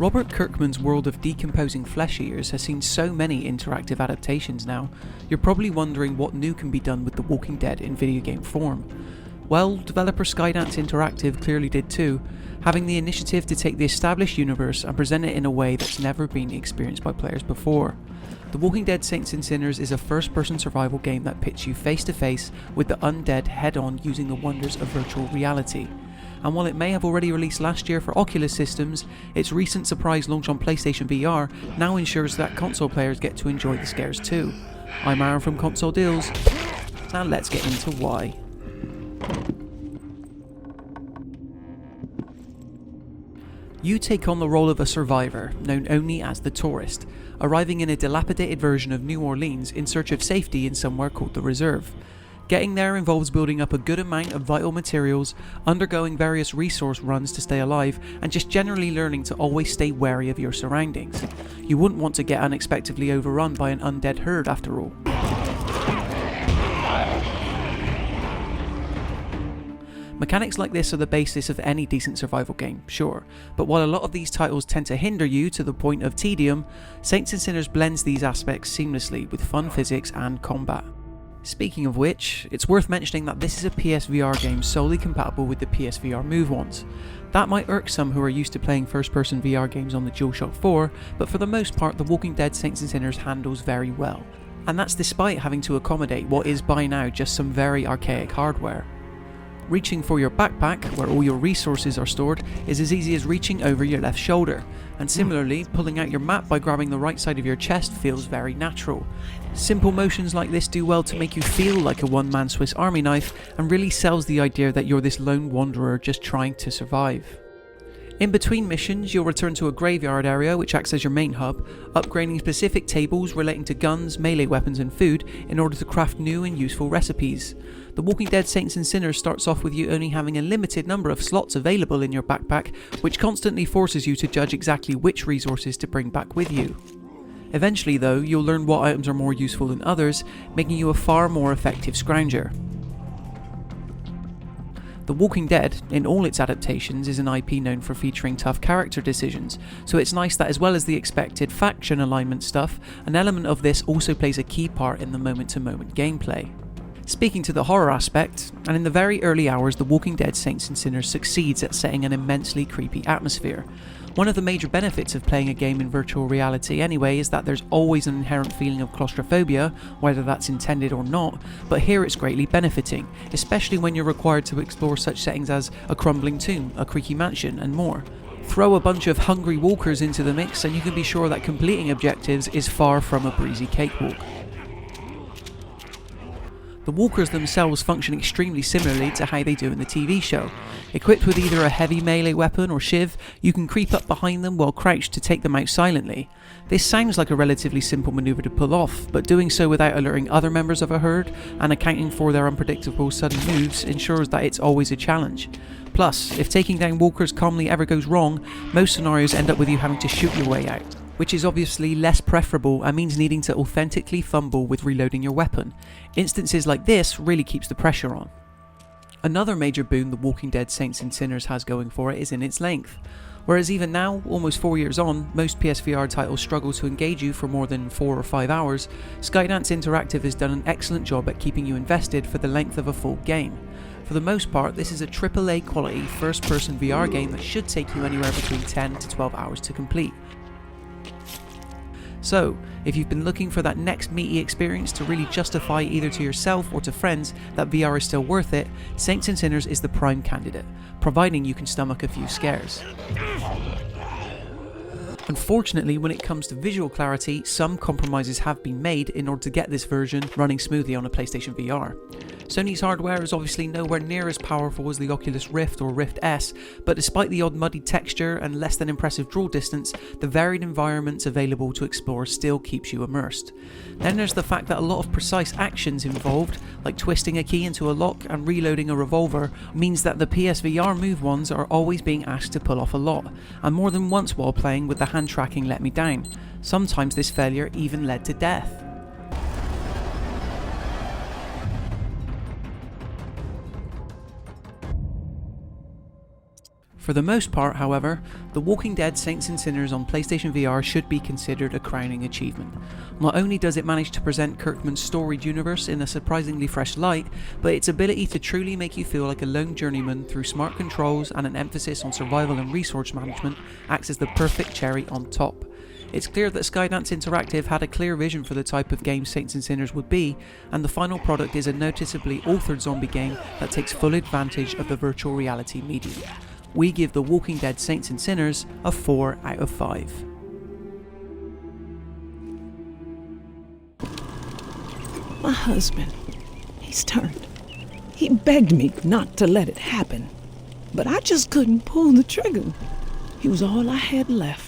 Robert Kirkman's world of decomposing flesh eaters has seen so many interactive adaptations now, you're probably wondering what new can be done with The Walking Dead in video game form. Well, developer Skydance Interactive clearly did too, having the initiative to take the established universe and present it in a way that's never been experienced by players before. The Walking Dead Saints and Sinners is a first-person survival game that pits you face-to-face with the undead head-on using the wonders of virtual reality. And while it may have already released last year for Oculus systems, its recent surprise launch on PlayStation VR now ensures that console players get to enjoy the scares too. I'm Aaron from Console Deals. Now let's get into why. You take on the role of a survivor, known only as the Tourist, arriving in a dilapidated version of New Orleans in search of safety in somewhere called the Reserve. Getting there involves building up a good amount of vital materials, undergoing various resource runs to stay alive, and just generally learning to always stay wary of your surroundings. You wouldn't want to get unexpectedly overrun by an undead herd after all. Mechanics like this are the basis of any decent survival game, sure, but while a lot of these titles tend to hinder you to the point of tedium, Saints and Sinners blends these aspects seamlessly with fun physics and combat. Speaking of which, it's worth mentioning that this is a PSVR game solely compatible with the PSVR Move ones. That might irk some who are used to playing first-person VR games on the DualShock 4, but for the most part The Walking Dead Saints and Sinners handles very well. And that's despite having to accommodate what is by now just some very archaic hardware. Reaching for your backpack, where all your resources are stored, is as easy as reaching over your left shoulder, and similarly, pulling out your map by grabbing the right side of your chest feels very natural. Simple motions like this do well to make you feel like a one-man Swiss Army knife, and really sells the idea that you're this lone wanderer just trying to survive. In between missions, you'll return to a graveyard area which acts as your main hub, upgrading specific tables relating to guns, melee weapons and food in order to craft new and useful recipes. The Walking Dead Saints and Sinners starts off with you only having a limited number of slots available in your backpack, which constantly forces you to judge exactly which resources to bring back with you. Eventually though, you'll learn what items are more useful than others, making you a far more effective scrounger. The Walking Dead, in all its adaptations, is an IP known for featuring tough character decisions, so it's nice that as well as the expected faction alignment stuff, an element of this also plays a key part in the moment-to-moment gameplay. Speaking to the horror aspect, and in the very early hours The Walking Dead Saints and Sinners succeeds at setting an immensely creepy atmosphere. One of the major benefits of playing a game in virtual reality anyway is that there's always an inherent feeling of claustrophobia, whether that's intended or not, but here it's greatly benefiting, especially when you're required to explore such settings as a crumbling tomb, a creaky mansion and more. Throw a bunch of hungry walkers into the mix and you can be sure that completing objectives is far from a breezy cakewalk. The walkers themselves function extremely similarly to how they do in the TV show. Equipped with either a heavy melee weapon or shiv, you can creep up behind them while crouched to take them out silently. This sounds like a relatively simple maneuver to pull off, but doing so without alerting other members of a herd and accounting for their unpredictable sudden moves ensures that it's always a challenge. Plus, if taking down walkers calmly ever goes wrong, most scenarios end up with you having to shoot your way out, which is obviously less preferable and means needing to authentically fumble with reloading your weapon. Instances like this really keeps the pressure on. Another major boon The Walking Dead Saints and Sinners has going for it is in its length. Whereas even now, almost 4 years on, most PSVR titles struggle to engage you for more than 4 or 5 hours, Skydance Interactive has done an excellent job at keeping you invested for the length of a full game. For the most part, this is a AAA quality first-person VR game that should take you anywhere between 10 to 12 hours to complete. So, if you've been looking for that next meaty experience to really justify either to yourself or to friends that VR is still worth it, Saints and Sinners is the prime candidate, providing you can stomach a few scares. Unfortunately, when it comes to visual clarity, some compromises have been made in order to get this version running smoothly on a PlayStation VR. Sony's hardware is obviously nowhere near as powerful as the Oculus Rift or Rift S, but despite the odd muddy texture and less than impressive draw distance, the varied environments available to explore still keeps you immersed. Then there's the fact that a lot of precise actions involved, like twisting a key into a lock and reloading a revolver, means that the PSVR Move ones are always being asked to pull off a lot, and more than once while playing with the hand tracking let me down. Sometimes this failure even led to death. For the most part, however, The Walking Dead Saints and Sinners on PlayStation VR should be considered a crowning achievement. Not only does it manage to present Kirkman's storied universe in a surprisingly fresh light, but its ability to truly make you feel like a lone journeyman through smart controls and an emphasis on survival and resource management acts as the perfect cherry on top. It's clear that Skydance Interactive had a clear vision for the type of game Saints and Sinners would be, and the final product is a noticeably altered zombie game that takes full advantage of the virtual reality medium. We give The Walking Dead Saints and Sinners a 4 out of 5. My husband, he's turned. He begged me not to let it happen, but I just couldn't pull the trigger. He was all I had left.